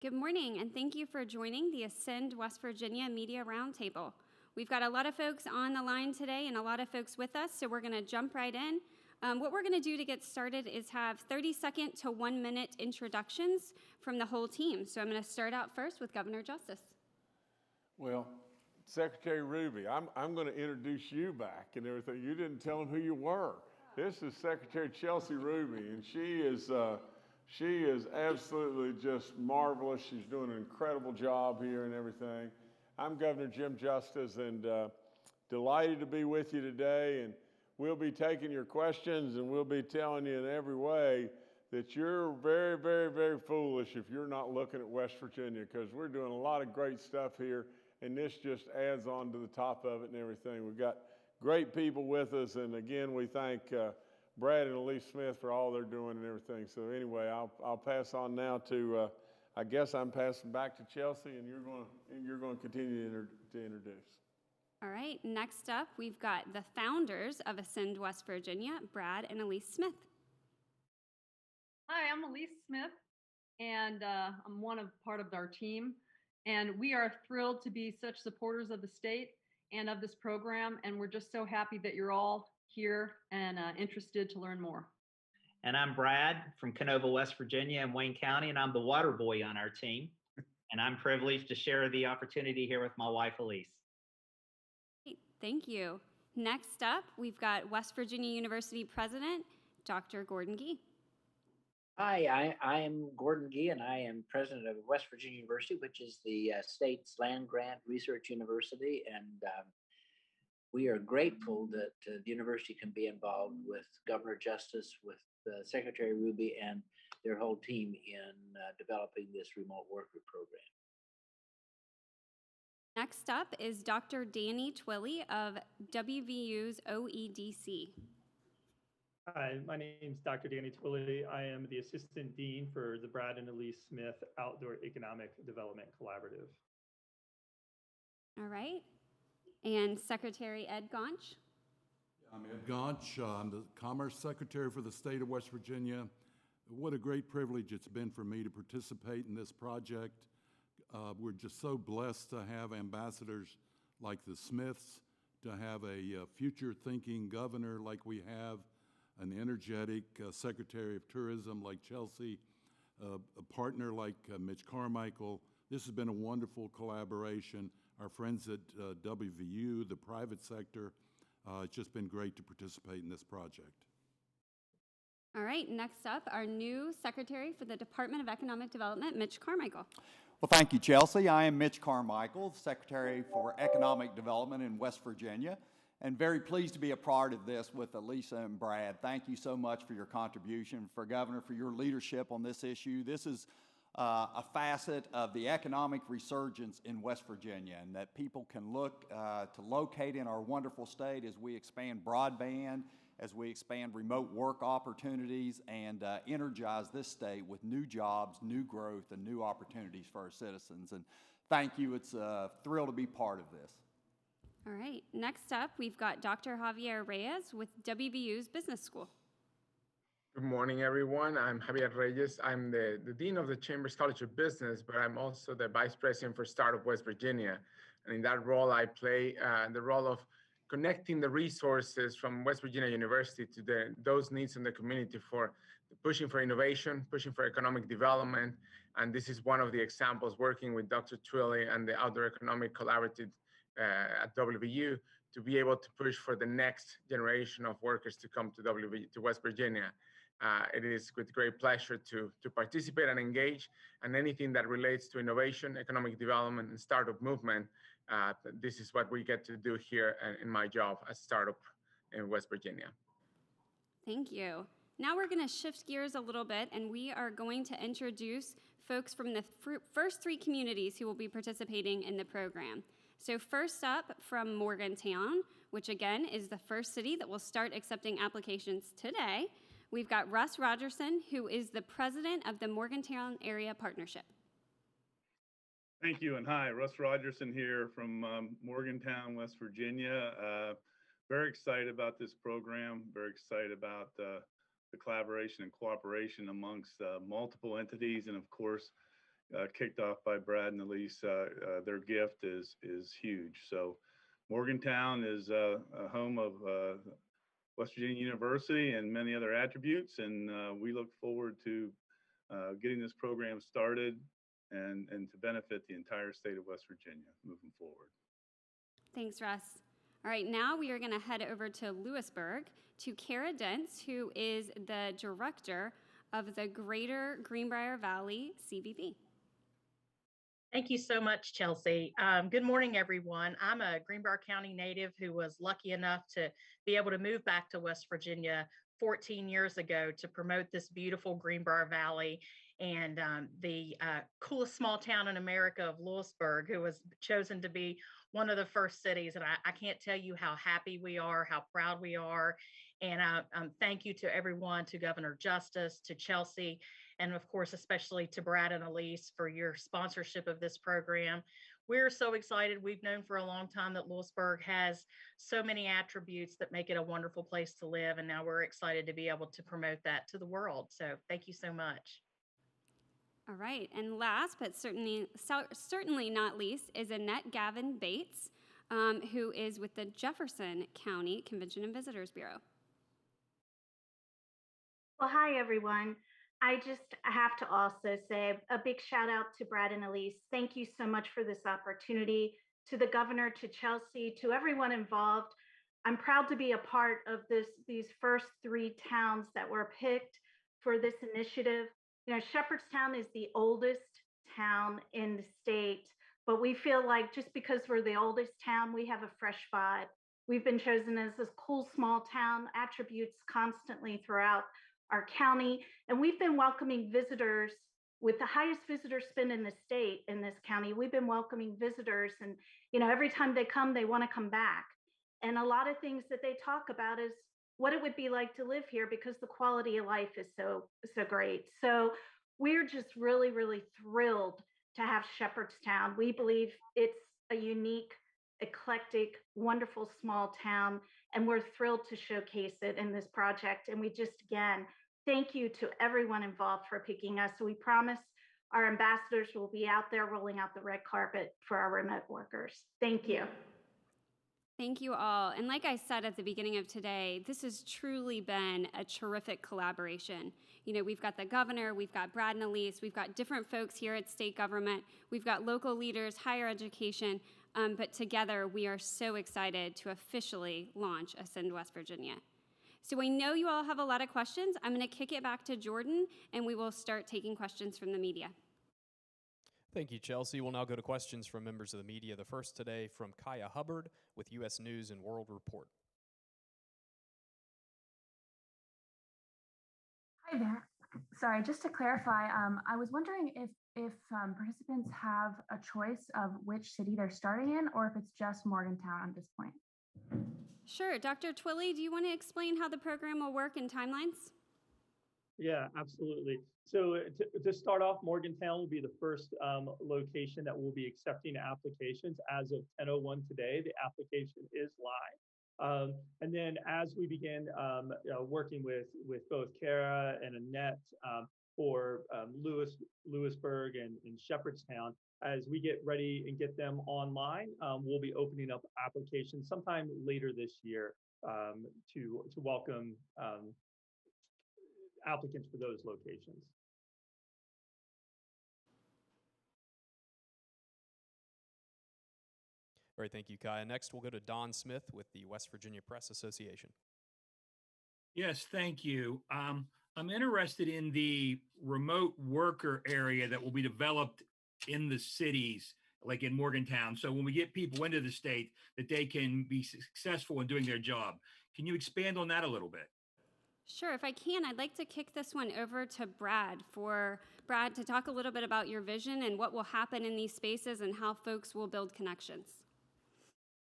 Good morning, and thank you for joining the Ascend West Virginia Media Roundtable. We've got a lot of folks on the line today and a lot of folks with us, so we're going to jump right in. What we're going to do to get started is have 30-second to 1-minute introductions from the whole team. So I'm going to start out first with Governor Justice. Well, Secretary Ruby, I'm going to introduce you back and everything. You didn't tell them who you were. This is Secretary Chelsea Ruby, and she is absolutely just marvelous. She's doing an incredible job here and everything. I'm Governor Jim Justice, and delighted to be with you today. And we'll be taking your questions, and we'll be telling you in every way that you're very, very, very foolish if you're not looking at West Virginia, because we're doing a lot of great stuff here, and this just adds on to the top of it and everything. We've got great people with us, and again, we thank Brad and Alys Smith for all they're doing and everything. So anyway, I'll pass on now to, I guess I'm passing back to Chelsea, and you're going to continue to introduce. All right, next up, we've got the founders of Ascend West Virginia, Brad and Alys Smith. Hi, I'm Alys Smith, and I'm part of our team. And we are thrilled to be such supporters of the state and of this program. And we're just so happy that you're all here and interested to learn more. And I'm Brad from Canova, West Virginia and Wayne County, and I'm the water boy on our team. And I'm privileged to share the opportunity here with my wife, Alys. Thank you. Next up, we've got West Virginia University President, Dr. Gordon Gee. Hi, I am Gordon Gee, and I am president of West Virginia University, which is the state's land-grant research university. And we are grateful that the university can be involved with Governor Justice, with Secretary Ruby, and their whole team in developing this remote worker program. Next up is Dr. Danny Twilley of WVU's OEDC. Hi, my name is Dr. Danny Twilley. I am the Assistant Dean for the Brad and Alys Smith Outdoor Economic Development Collaborative. All right. And Secretary Ed Gaunch. I'm Ed Gaunch. I'm the Commerce Secretary for the state of West Virginia. What a great privilege it's been for me to participate in this project. We're just so blessed to have ambassadors like the Smiths, to have a future-thinking governor like we have, an energetic Secretary of Tourism like Chelsea, a partner like Mitch Carmichael. This has been a wonderful collaboration. Our friends at WVU, the private sector, it's just been great to participate in this project. All right, next up, our new Secretary for the Department of Economic Development, Mitch Carmichael. Well, thank you, Chelsea. I am Mitch Carmichael, Secretary for Economic Development in West Virginia, and very pleased to be a part of this with Alys and Brad. Thank you so much for your contribution, for Governor, for your leadership on this issue. This is a facet of the economic resurgence in West Virginia, and that people can look to locate in our wonderful state as we expand broadband, as we expand remote work opportunities, and energize this state with new jobs, new growth, and new opportunities for our citizens. And thank you. It's a thrill to be part of this. All right, next up, we've got Dr. Javier Reyes with WVU's Business School. Good morning, everyone. I'm Javier Reyes. I'm the Dean of the Chambers College of Business, but I'm also the Vice President for Startup West Virginia. And in that role, I play the role of connecting the resources from West Virginia University to those needs in the community for pushing for innovation, pushing for economic development. And this is one of the examples, working with Dr. Twilley and the Outdoor Economic Collaborative at WVU to be able to push for the next generation of workers to come to West Virginia. It is with great pleasure to participate and engage, and anything that relates to innovation, economic development, and startup movement. This is what we get to do here in my job as startup in West Virginia. Thank you. Now we're going to shift gears a little bit, and we are going to introduce folks from the first three communities who will be participating in the program. So first up, from Morgantown, which again is the first city that will start accepting applications today, we've got Russ Rogerson, who is the president of the Morgantown Area Partnership. Thank you, and hi, Russ Rogerson here from Morgantown, West Virginia. Very excited about this program, very excited about the collaboration and cooperation amongst multiple entities, and of course, kicked off by Brad and Alys, their gift is huge. So Morgantown is a home of West Virginia University and many other attributes, and we look forward to getting this program started and to benefit the entire state of West Virginia moving forward. Thanks, Russ. All right, now we are going to head over to Lewisburg to Kara Dentz, who is the director of the Greater Greenbrier Valley CVB. Thank you so much, Chelsea. Good morning, everyone. I'm a Greenbrier County native who was lucky enough to be able to move back to West Virginia 14 years ago to promote this beautiful Greenbrier Valley and the coolest small town in America of Lewisburg, who was chosen to be one of the first cities. And I can't tell you how happy we are, how proud we are. And thank you to everyone, to Governor Justice, to Chelsea, and of course, especially to Brad and Alys for your sponsorship of this program. We're so excited. We've known for a long time that Lewisburg has so many attributes that make it a wonderful place to live. And now we're excited to be able to promote that to the world. So thank you so much. All right, and last but certainly not least is Annette Gavin Bates, who is with the Jefferson County Convention and Visitors Bureau. Well, hi, everyone. I have to also say a big shout out to Brad and Alys. Thank you so much for this opportunity, to the governor, to Chelsea, to everyone involved. I'm proud to be a part of these first 3 towns that were picked for this initiative. You know, Shepherdstown is the oldest town in the state, but we feel like just because we're the oldest town, we have a fresh vibe. We've been chosen as this cool small town, attributes constantly throughout our county, and we've been welcoming visitors with the highest visitor spend in the state in this county. We've been welcoming visitors, and you know, every time they come, they want to come back. And a lot of things that they talk about is what it would be like to live here because the quality of life is so great. So we're just really, really thrilled to have Shepherdstown. We believe it's a unique, eclectic, wonderful small town, and we're thrilled to showcase it in this project. And we just, again, thank you to everyone involved for picking us. We promise our ambassadors will be out there rolling out the red carpet for our remote workers. Thank you. Thank you all. And like I said at the beginning of today, this has truly been a terrific collaboration. You know, we've got the governor, we've got Brad and Alys, we've got different folks here at state government, we've got local leaders, higher education, but together we are so excited to officially launch Ascend West Virginia. So I know you all have a lot of questions. I'm going to kick it back to Jordan, and we will start taking questions from the media. Thank you, Chelsea. We'll now go to questions from members of the media. The first today from Kaya Hubbard with U.S. News and World Report. Hi there. Sorry, just to clarify, I was wondering if participants have a choice of which city they're starting in, or if it's just Morgantown at this point. Sure. Dr. Twilley, do you want to explain how the program will work in timelines? Yeah, absolutely. So to start off, Morgantown will be the first location that will be accepting applications. As of 10:01 today, the application is live. And then as we begin working with both Kara and Annette for Lewisburg and Shepherdstown, as we get ready and get them online, we'll be opening up applications sometime later this year to welcome applicants for those locations. All right, thank you, Kaya. Next, we'll go to Don Smith with the West Virginia Press Association. Yes, thank you. I'm interested in the remote worker area that will be developed in the cities, like in Morgantown. So when we get people into the state, that they can be successful in doing their job. Can you expand on that a little bit? Sure, if I can, I'd like to kick this one over to Brad to talk a little bit about your vision and what will happen in these spaces and how folks will build connections.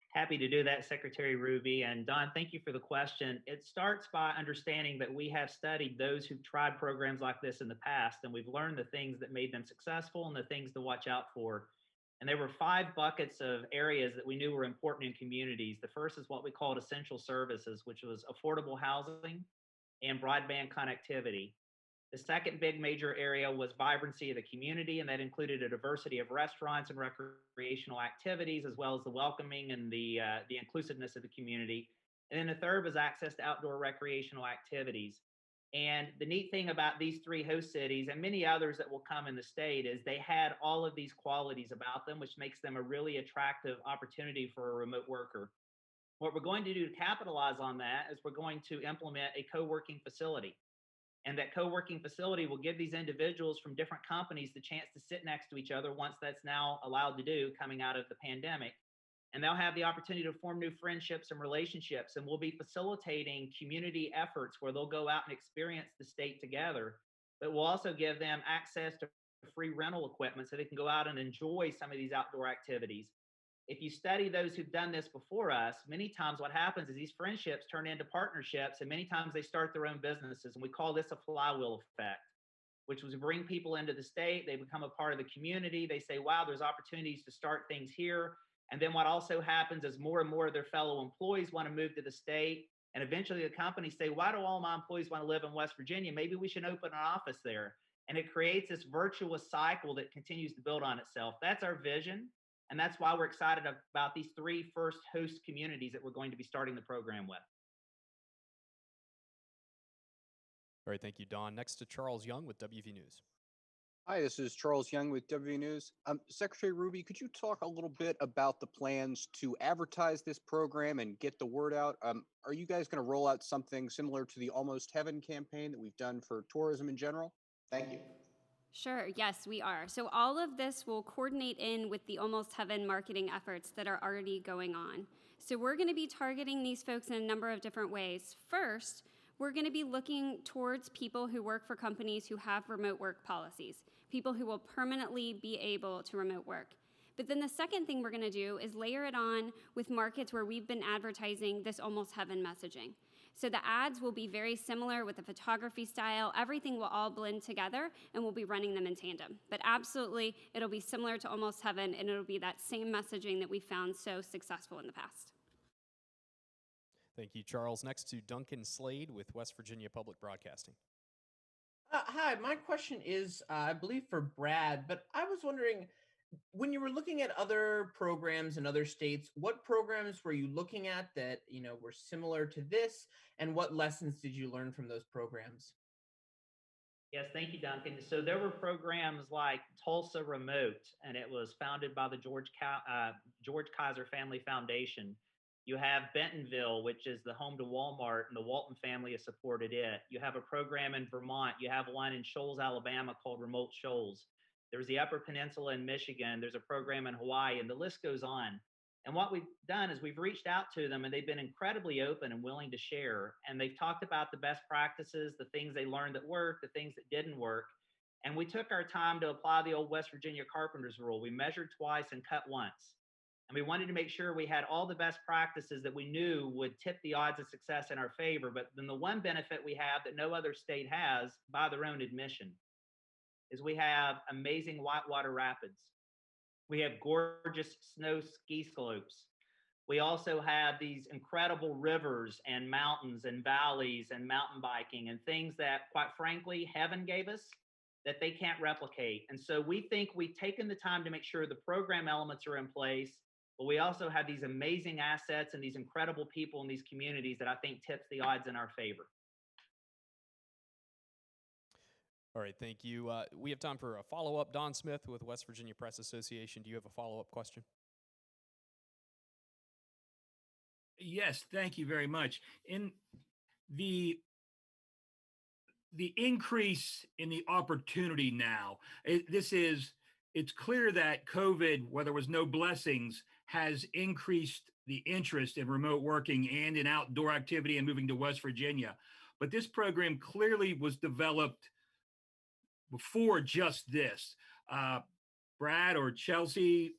Happy to do that, Secretary Ruby. And Don, thank you for the question. It starts by understanding that we have studied those who've tried programs like this in the past, and we've learned the things that made them successful and the things to watch out for. And there were 5 buckets of areas that we knew were important in communities. The first is what we called essential services, which was affordable housing and broadband connectivity. The second big major area was vibrancy of the community, and that included a diversity of restaurants and recreational activities, as well as the welcoming and the inclusiveness of the community. And then the third was access to outdoor recreational activities. And the neat thing about these three host cities and many others that will come in the state is they had all of these qualities about them, which makes them a really attractive opportunity for a remote worker. What we're going to do to capitalize on that is we're going to implement a co-working facility. And that co-working facility will give these individuals from different companies the chance to sit next to each other once that's now allowed to do coming out of the pandemic. And they'll have the opportunity to form new friendships and relationships. And we'll be facilitating community efforts where they'll go out and experience the state together. But we'll also give them access to free rental equipment so they can go out and enjoy some of these outdoor activities. If you study those who've done this before us, many times what happens is these friendships turn into partnerships, and many times they start their own businesses. And we call this a flywheel effect, which was bring people into the state. They become a part of the community. They say, wow, there's opportunities to start things here. And then what also happens is more and more of their fellow employees want to move to the state. And eventually the companies say, why do all my employees want to live in West Virginia? Maybe we should open an office there. And it creates this virtuous cycle that continues to build on itself. That's our vision. And that's why we're excited about these three first host communities that we're going to be starting the program with. All right, thank you, Don. Next to Charles Young with WV News. Hi, this is Charles Young with WV News. Secretary Ruby, could you talk a little bit about the plans to advertise this program and get the word out? Are you guys going to roll out something similar to the Almost Heaven campaign that we've done for tourism in general? Thank you. Sure, yes, we are. So all of this will coordinate in with the Almost Heaven marketing efforts that are already going on. So we're going to be targeting these folks in a number of different ways. First, we're going to be looking towards people who work for companies who have remote work policies, people who will permanently be able to remote work. But then the second thing we're going to do is layer it on with markets where we've been advertising this Almost Heaven messaging. So the ads will be very similar with the photography style. Everything will all blend together, and we'll be running them in tandem. But absolutely, it'll be similar to Almost Heaven, and it'll be that same messaging that we found so successful in the past. Thank you, Charles. Next to Duncan Slade with West Virginia Public Broadcasting. Hi, my question is, I believe for Brad, but I was wondering, when you were looking at other programs in other states, what programs were you looking at that, were similar to this, and what lessons did you learn from those programs? Yes, thank you, Duncan. So there were programs like Tulsa Remote, and it was founded by the George Kaiser Family Foundation. You have Bentonville, which is the home to Walmart, and the Walton family has supported it. You have a program in Vermont. You have one in Shoals, Alabama called Remote Shoals. There's the Upper Peninsula in Michigan. There's a program in Hawaii, and the list goes on. And what we've done is we've reached out to them, and they've been incredibly open and willing to share. And they've talked about the best practices, the things they learned that worked, the things that didn't work. And we took our time to apply the old West Virginia carpenter's rule. We measured twice and cut once. And we wanted to make sure we had all the best practices that we knew would tip the odds of success in our favor. But then the one benefit we have that no other state has, by their own admission, is we have amazing whitewater rapids. We have gorgeous snow ski slopes. We also have these incredible rivers and mountains and valleys and mountain biking and things that, quite frankly, heaven gave us that they can't replicate. And so we think we've taken the time to make sure the program elements are in place, but we also have these amazing assets and these incredible people in these communities that I think tips the odds in our favor. All right, thank you. We have time for a follow-up. Don Smith with West Virginia Press Association. Do you have a follow-up question? Yes, thank you very much. In the increase in the opportunity now, it's clear that COVID, where there was no blessings, has increased the interest in remote working and in outdoor activity and moving to West Virginia. But this program clearly was developed before just this. Brad or Chelsea,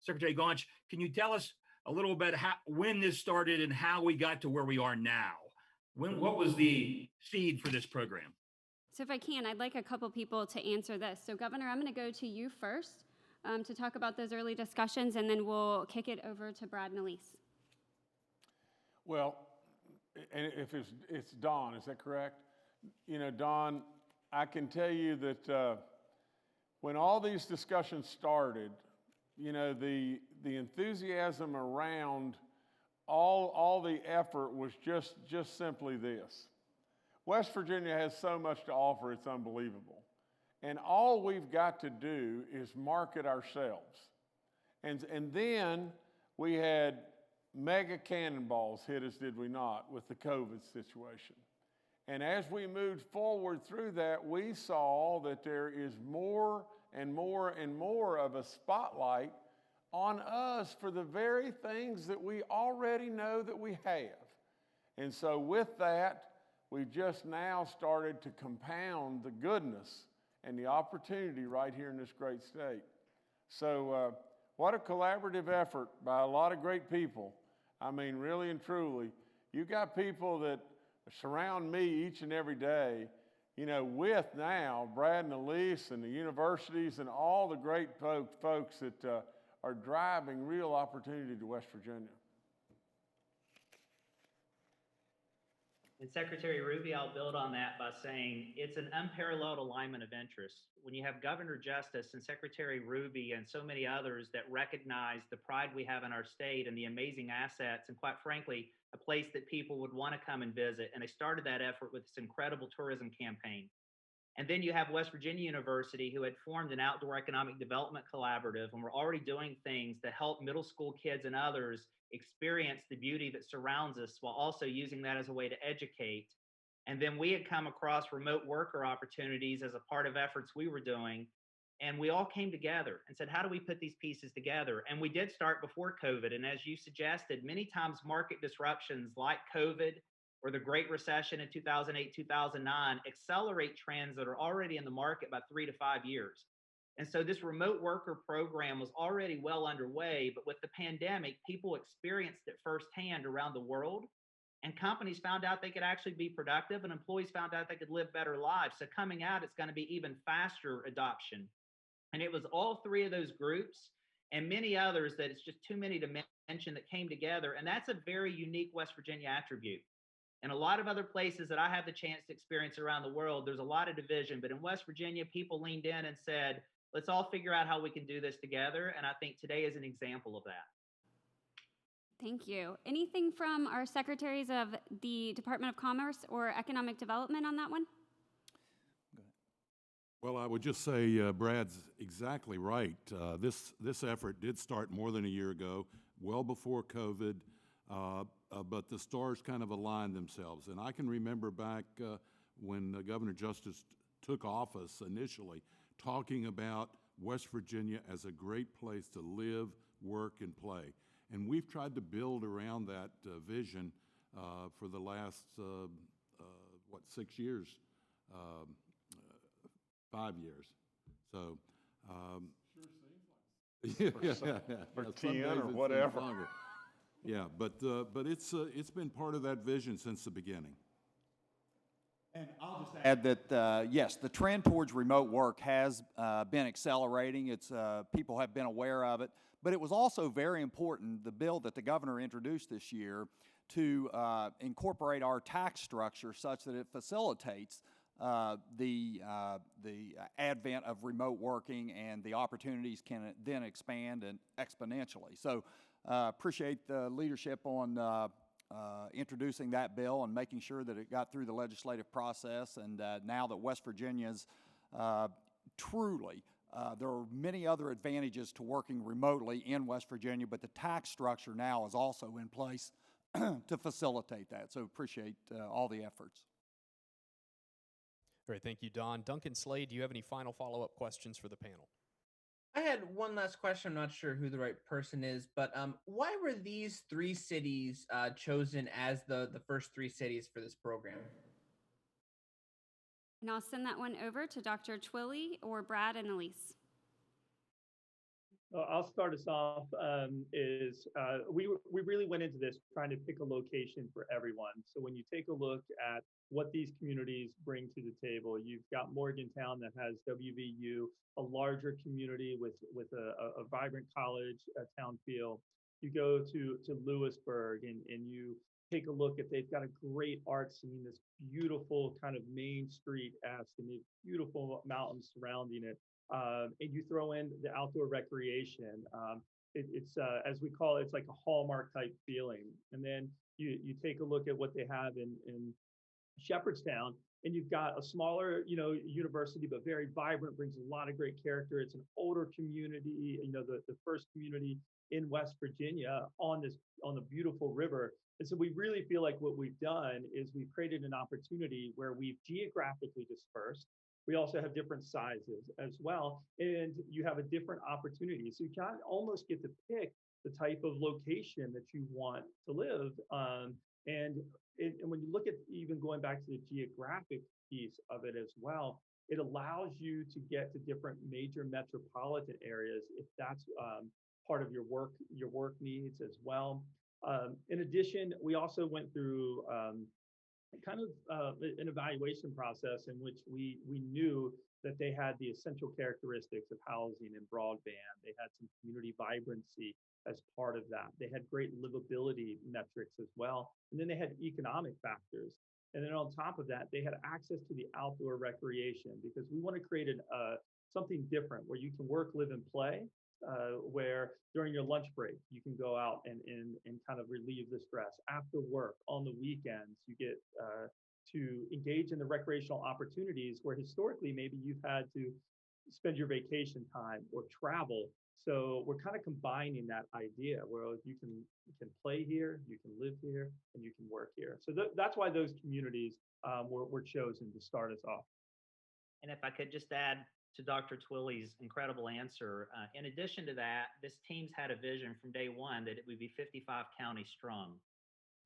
Secretary Gaunch, can you tell us a little bit when this started and how we got to where we are now? What was the seed for this program? So if I can, I'd like a couple people to answer this. So Governor, I'm going to go to you first to talk about those early discussions, and then we'll kick it over to Brad and Alys. Well, and if it's Dawn, is that correct? Dawn, I can tell you that when all these discussions started, you know, the enthusiasm around all the effort was just simply this. West Virginia has so much to offer, it's unbelievable. And all we've got to do is market ourselves. And then we had mega cannonballs hit us, did we not, with the COVID situation. And as we moved forward through that, we saw that there is more and more and more of a spotlight on us for the very things that we already know that we have. And so with that, we've just now started to compound the goodness and the opportunity right here in this great state. So what a collaborative effort by a lot of great people. I mean, really and truly, you got people that surround me each and every day, you know, with now Brad and Alys and the universities and all the great folks that are driving real opportunity to West Virginia. And Secretary Ruby, I'll build on that by saying it's an unparalleled alignment of interests. When you have Governor Justice and Secretary Ruby and so many others that recognize the pride we have in our state and the amazing assets, and quite frankly, a place that people would want to come and visit. And they started that effort with this incredible tourism campaign. And then you have West Virginia University, who had formed an outdoor economic development collaborative, and we're already doing things to help middle school kids and others experience the beauty that surrounds us while also using that as a way to educate. And then we had come across remote worker opportunities as a part of efforts we were doing. And we all came together and said, how do we put these pieces together? And we did start before COVID. And as you suggested, many times market disruptions like COVID or the Great Recession in 2008, 2009 accelerate trends that are already in the market by 3 to 5 years. And so this remote worker program was already well underway, but with the pandemic, people experienced it firsthand around the world, and companies found out they could actually be productive, and employees found out they could live better lives. So coming out, it's going to be even faster adoption. And it was all three of those groups and many others that it's just too many to mention that came together. And that's a very unique West Virginia attribute. In a lot of other places that I have the chance to experience around the world, there's a lot of division. But in West Virginia, people leaned in and said, let's all figure out how we can do this together. And I think today is an example of that. Thank you. Anything from our secretaries of the Department of Commerce or Economic Development on that one? Well, I would just say Brad's exactly right. This effort did start more than a year ago, well before COVID, but the stars kind of aligned themselves. And I can remember back when Governor Justice took office initially, talking about West Virginia as a great place to live, work, and play. And we've tried to build around that vision for the last, 6 years? 5 years. So, sure seems like for 10 or whatever. Yeah, but it's been part of that vision since the beginning. And I'll just add that, yes, the trend towards remote work has been accelerating. People have been aware of it. But it was also very important, the bill that the governor introduced this year, to incorporate our tax structure such that it facilitates the advent of remote working, and the opportunities can then expand and exponentially. So appreciate the leadership on introducing that bill and making sure that it got through the legislative process. And now that West Virginia's truly, there are many other advantages to working remotely in West Virginia, but the tax structure now is also in place to facilitate that. So appreciate all the efforts. Great, thank you, Don. Duncan Slade, do you have any final follow-up questions for the panel? I had one last question. I'm not sure who the right person is, but why were these 3 cities chosen as the first 3 cities for this program? And I'll send that one over to Dr. Twilley or Brad and Alys. I'll start us off. We really went into this trying to pick a location for everyone. So when you take a look at what these communities bring to the table, you've got Morgantown that has WVU, a larger community with a vibrant college town feel. You go to Lewisburg and you take a look at, they've got a great art scene, this beautiful kind of Main Street-esque, and these beautiful mountains surrounding it. And you throw in the outdoor recreation. It's as we call it, it's like a Hallmark type feeling. And then you take a look at what they have in Shepherdstown, and you've got a smaller, university, but very vibrant, brings a lot of great character. It's an older community, the first community in West Virginia on the beautiful river. And so we really feel like what we've done is we've created an opportunity where we've geographically dispersed. We also have different sizes as well, and you have a different opportunity. So you kind of almost get to pick the type of location that you want to live. And when you look at even going back to the geographic piece of it as well, it allows you to get to different major metropolitan areas if that's part of your work needs as well. In addition, we also went through kind of an evaluation process in which we knew that they had the essential characteristics of housing and broadband. They had some community vibrancy as part of that. They had great livability metrics as well. And then they had economic factors. And then on top of that, they had access to the outdoor recreation, because we want to create something different where you can work, live, and play, where during your lunch break, you can go out and kind of relieve the stress. After work, on the weekends, you get to engage in the recreational opportunities where historically maybe you've had to spend your vacation time or travel. So we're kind of combining that idea where you can play here, you can live here, and you can work here. So that's why those communities were chosen to start us off. And if I could just add to Dr. Twilley's incredible answer, in addition to that, this team's had a vision from day one that it would be 55 counties strong.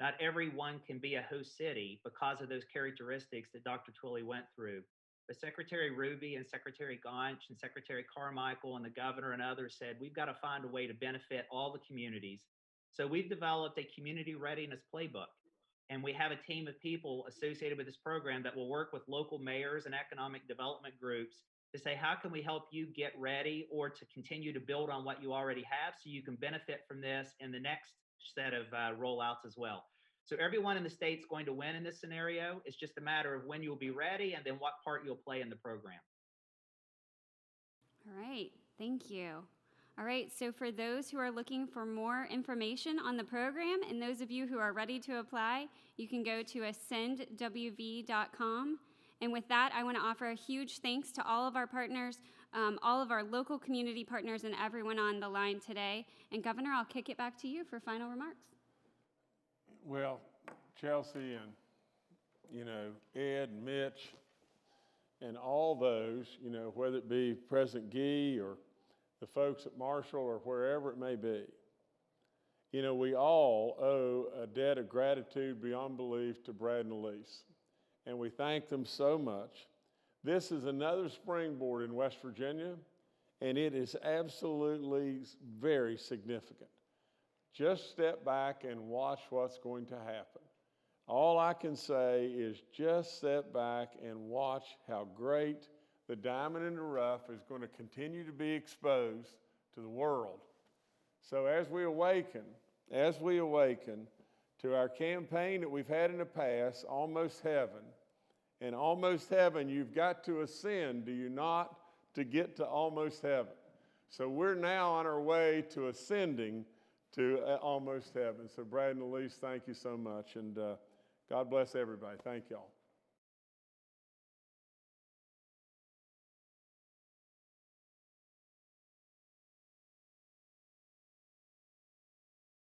Not every one can be a host city because of those characteristics that Dr. Twilley went through. But Secretary Ruby and Secretary Gaunch and Secretary Carmichael and the governor and others said, we've got to find a way to benefit all the communities. So we've developed a community readiness playbook. And we have a team of people associated with this program that will work with local mayors and economic development groups to say, how can we help you get ready or to continue to build on what you already have so you can benefit from this in the next set of rollouts as well. So everyone in the state's going to win in this scenario. It's just a matter of when you'll be ready and then what part you'll play in the program. All right, thank you. All right, so for those who are looking for more information on the program and those of you who are ready to apply, you can go to ascendwv.com. And with that, I want to offer a huge thanks to all of our partners, all of our local community partners, and everyone on the line today. And Governor, I'll kick it back to you for final remarks. Well, Chelsea and, Ed and Mitch and all those, whether it be President Gee or the folks at Marshall or wherever it may be, we all owe a debt of gratitude beyond belief to Brad and Alys. And we thank them so much. This is another springboard in West Virginia, and it is absolutely very significant. Just step back and watch what's going to happen. All I can say is just step back and watch how great the diamond in the rough is going to continue to be exposed to the world. So as we awaken to our campaign that we've had in the past, Almost Heaven, and Almost Heaven, you've got to ascend, do you not, to get to Almost Heaven. So we're now on our way to ascending to Almost Heaven. So Brad and Alys, thank you so much, and God bless everybody. Thank y'all.